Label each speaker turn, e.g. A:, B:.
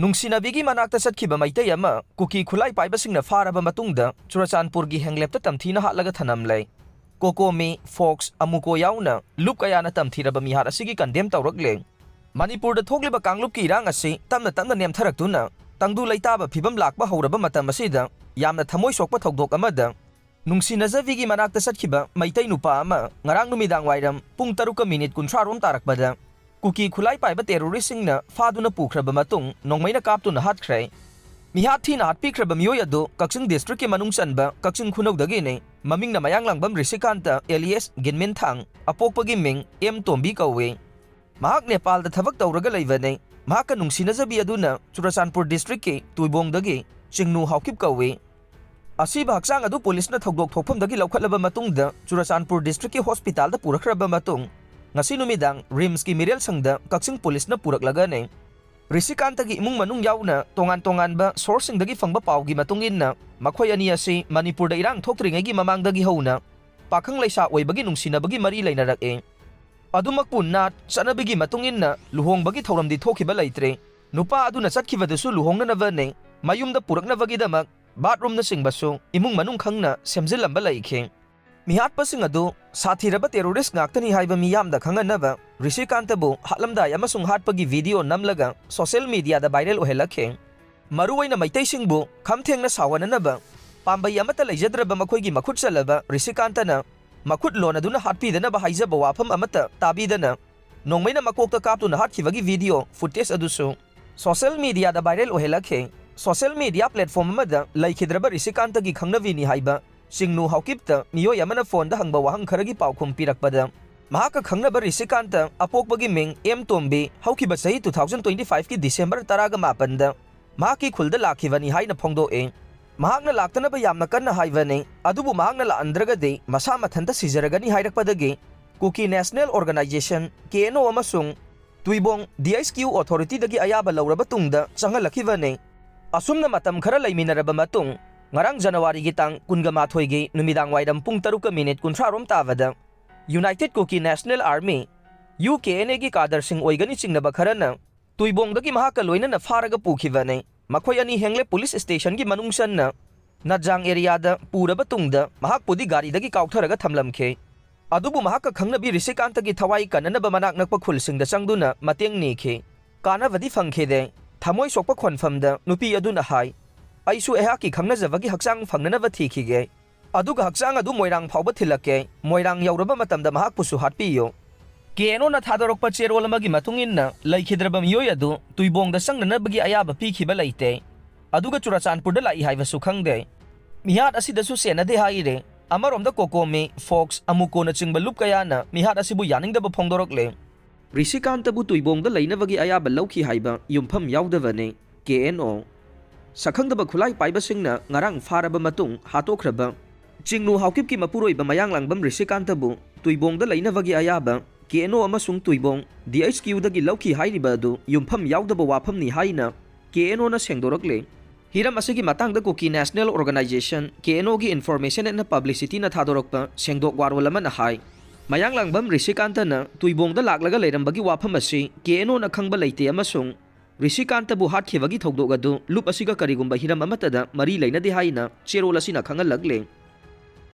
A: नुंगसिनाबीगी मनाक्ता चटखिबा मैतै अमा cookie खुलाई पाइबसिंगना फारबा मतुंगदा चुराचानपुरगी हेंगलेपता तमथीना हातलगा थनमलै कोकोमी focus अमुको याउना loop कयाना तमथीरबा मिहार असिगी condemn तौरकले मणिपुरदा थोकलिबा कांगलुपकी इरांग असि तमना तमना नेमथरक्तुना तंगदु लैताबा फिबम लाकबा हौरबा मतम असिदा यामना थमोय सोकपा थौदोक अमदा नुंगसिनाजबीगी मनाक्ता चटखिबा मैतै नुपा अमा ngarang numidang wairam pung 3:30 rom tarakbada Kuki खुलाई पाइबा टेरोरिस्टसिंगना फादुना पुख्रबा मतुंग नोंगमैना कापतुना हातख्रै मिहात थीना हातपिख्रबा मियोय अदु कक्सिंग डिस्ट्रिक्ट के मनुंग चनबा कक्सिंग खुनौदगिने ममिंगना मयांगलांगबम ऋषिकांत एलियस गिनमिन थांग अपोकपगी मिंग एम तोम्बी कौवे महाक नेपालदा थबक तौरगा लैबने महाक नुंगसिनाजबी अदुना चुराचानपुर डिस्ट्रिक्ट के तुइबोंगदगी चिंगनु हाउकिप कौवे असीबा हक्सांग अदु पुलिसना थौदोक थोकफमदगी लौखटलबा मतुंगदा चुराचानपुर डिस्ट्रिक्ट के हॉस्पिटल दा पुरखरबा मतुंग ngasi numidang rims ki mirel sangda kaksing police na puraklaga ne Rishikantabu imung manung yauna tongan ba sourcing dagi fangba pawgi matungin na makhoi ani asi Manipur da irang thoktringai mamangdagi hauna pakhang laisa oibagi nungsinabagi mari lainarak e adumakpun na sanabigi matungin na luhongbagi thoramdi thokiba laitre nupa aduna chatkhibadusu luhongna navane mayumda puraknabagi damak bathroom na singbasu imung manung khangna semjilamba laikhe मिहात pushing अदु साथीरब terrorist ngaktani haiba miyamda khanganaba Rishikantabu hatlamdai amasung hatpagi video namlaga social media da viral ohelakhe maruwaina maitaisingbu khamthengna sawananaba pambai amata leijadraba makhoigi makhut chalaba Rishikantana makhut lonaduna hatpidana ba haijaba wafam amata tabidana nongmaina makokta kaptuna hatkibagi video footage adusu social media da viral ohelakhe social media platform amada laikhidraba Rishikantagi khangnavini haiba Singnu haukipta miyo yamana phone da hangba wahang kharagi paukhum pirakpada mahaka khangnaba Rishikanta apokbagi ming M Tombi haukiba sahi 2025 ki December 18 da mahaki khulda lakhibani haina phongdo e mahakna laktana ba yamna kanna haivane adubu mahakna la andragade masa mathanta sijaragani hairakpadagi Kuki National Organization KNO amasung Tuibong DSQ Authority dagi Ayaba lauraba tungda changalakibane asumna matam khara laiminaraba matung ngarang January gitang kungamathoi gi numidang waidam pung 3:30 rom tawada United Kuki National Army UKNA gi kadar sing oigani chingnaba kharana Tuibongdagi mahaka loina na faraga pukhibane makhoi ani hengle police station gi manungsan na Najang area da puraba tungda mahak pudi gari dagi kautharaga thamlamkhe adubu mahaka khangnabi Rishikantagi thawai kananaba manak nakpa khulsingda changduna mateng nikhe kanavadi phangkhe de thamoi sokpa khonfamda nupi aduna hai aisu ehaki khangnajabagi haksang phangnanaba thikige aduga haksang adu moirang phawba thilake moirang yauraba matamda mahak pusu hatpiyo KNO na thadorokpa cherol amagi matungin na laikhidraba miyoy adu Tuibongda sangnanabagi ayaba pikhiba laite aduga Churachandpurda lai haiba sukhangde mihat asidasu senade haire amaromda kokomi fox amuko na chingba lup kayana mihat asibu yaningdaba phongdorokle Rishikantabu Tuibongda Leinabagi Ayaba Loukhi Haiba Yumpham Yaodabani KNO Sakhangdaba khulai paibasingna ngarang faraba matung hatokraba chingnu haukipki mapuroiba mayanglangbam Rishikantabu Tuibongda Leinabagi Ayaba KNO amasung Tuibong DHQ dagi Loukhi Haiba adu Yumpham Yaodaba wafamni haina KNO na sengdorakle hiram asigi matangda Kuki National Organization KNO gi information and publicity na thadorokpa sengdok warolama na hai mayanglangbam Rishikantana Tuibongda laklaga leirambagi wafam asi KNO na khangba leite amasung Rishikantabu hatkibagi thogdog adu lup asiga karigumba hiram amatada mari leinade haina cherol asina khangal lagle